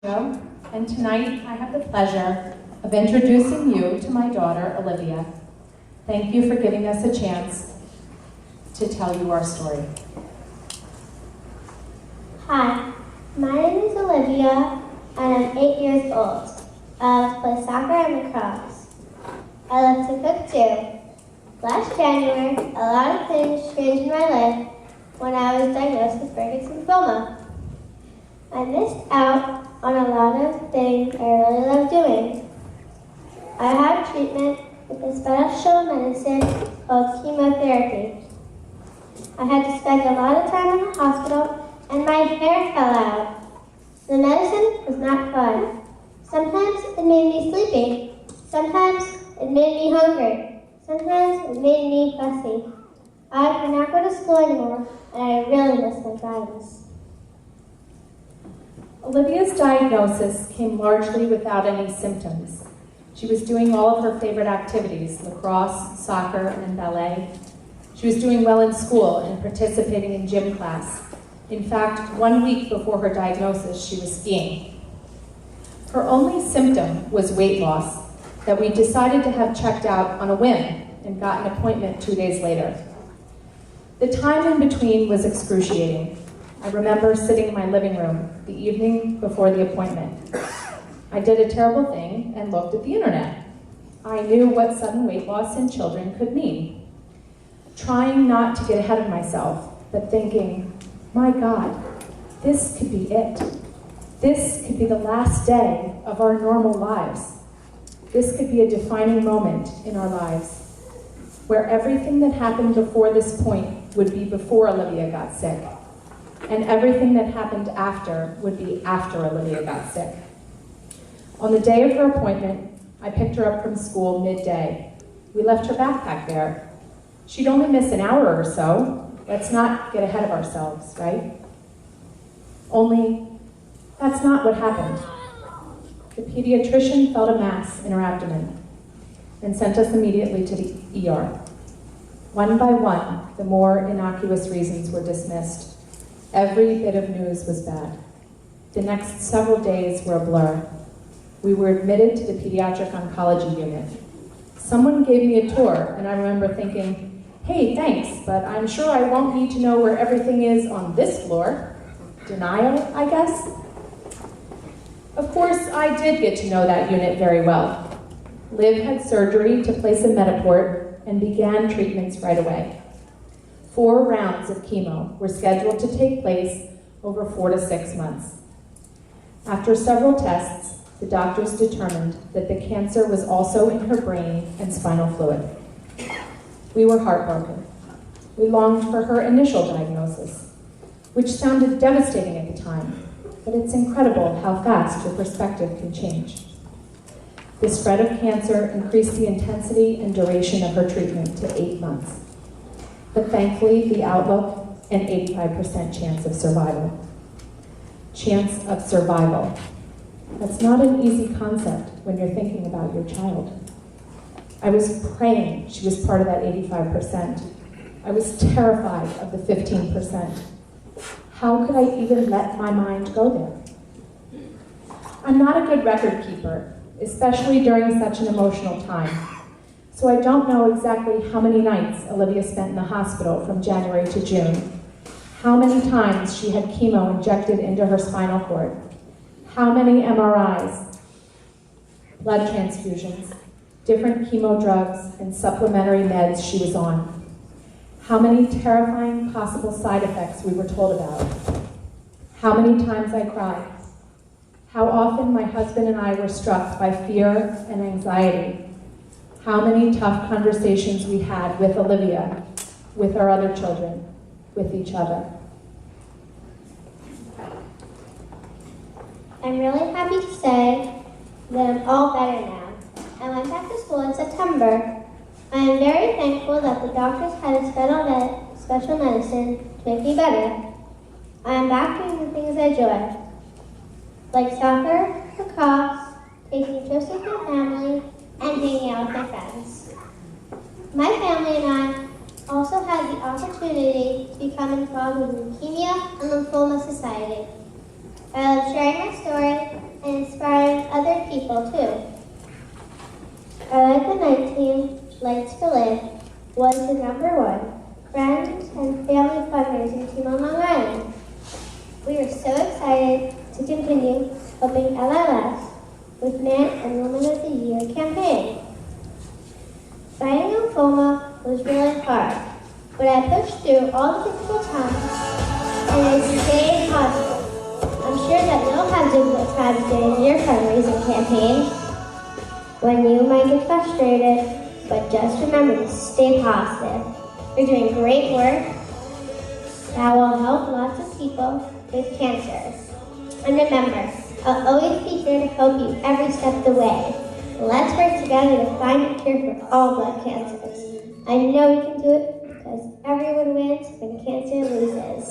And tonight I have the pleasure of introducing you to my daughter, Olivia. Thank you for giving us a chance to tell you our story. Hi, my name is Olivia, and I'm 8 years old. I love to play soccer and lacrosse. I love to cook too. Last January, a lot of things changed in my life when I was diagnosed with Burkitt's lymphoma. I missed out on a lot of things I really love doing. I had treatment with a special medicine called chemotherapy. I had to spend a lot of time in the hospital and my hair fell out. The medicine was not fun. Sometimes it made me sleepy. Sometimes it made me hungry. Sometimes it made me fussy. I could not go to school anymore, and I really missed my guidance. Olivia's diagnosis came largely without any symptoms. She was doing all of her favorite activities, lacrosse, soccer, and ballet. She was doing well in school and participating in gym class. In fact, 1 week before her diagnosis, she was skiing. Her only symptom was weight loss that we decided to have checked out on a whim and got an appointment 2 days later. The time in between was excruciating. I remember sitting in my living room the evening before the appointment. I did a terrible thing and looked at the internet. I knew what sudden weight loss in children could mean. Trying not to get ahead of myself, but thinking, my God, this could be it. This could be the last day of our normal lives. This could be a defining moment in our lives, where everything that happened before this point would be before Olivia got sick, and everything that happened after would be after Olivia got sick. On the day of her appointment, I picked her up from school midday. We left her backpack there. She'd only miss an hour or so. Let's not get ahead of ourselves, right? Only, that's not what happened. The pediatrician felt a mass in her abdomen and sent us immediately to the ER. One by one, the more innocuous reasons were dismissed. Every bit of news was bad. The next several days were a blur. We were admitted to the pediatric oncology unit. Someone gave me a tour, and I remember thinking, hey, thanks, but I'm sure I won't need to know where everything is on this floor. Denial, I guess? Of course, I did get to know that unit very well. Liv had surgery to place a Metaport and began treatments right away. 4 rounds of chemo were scheduled to take place over 4 to 6 months. After several tests, the doctors determined that the cancer was also in her brain and spinal fluid. We were heartbroken. We longed for her initial diagnosis, which sounded devastating at the time, but it's incredible how fast your perspective can change. The spread of cancer increased the intensity and duration of her treatment to 8 months. But thankfully, the outlook, an 85% chance of survival. Chance of survival. That's not an easy concept when you're thinking about your child. I was praying she was part of that 85%. I was terrified of the 15%. How could I even let my mind go there? I'm not a good record keeper, especially during such an emotional time. So I don't know exactly how many nights Olivia spent in the hospital from January to June, how many times she had chemo injected into her spinal cord, how many MRIs, blood transfusions, different chemo drugs, and supplementary meds she was on, how many terrifying possible side effects we were told about, how many times I cried, how often my husband and I were struck by fear and anxiety, how many tough conversations we had with Olivia, with our other children, with each other. I'm really happy to say that I'm all better now. I went back to school in September. I am very thankful that the doctors had a special medicine to make me better. I am back doing the things I enjoy, like soccer, lacrosse, taking trips with my family, and hanging out with my friends. My family and I also had the opportunity to become involved with Leukemia and Lymphoma Society. I love sharing my story people too. I led the night team, Lights for Live, was the #1 friends and family fundraising team on Long Island. We were so excited to continue helping LLS with Man and Woman of the Year campaign. Fighting lymphoma was really hard, but I pushed through all the difficult times and I stayed positive. I'm sure that you'll have difficult times during your fundraising campaign when you might get frustrated, but just remember to stay positive. You're doing great work that will help lots of people with cancer. And remember, I'll always be here to help you every step of the way. Let's work together to find a cure for all blood cancers. I know we can do it because everyone wins when cancer loses.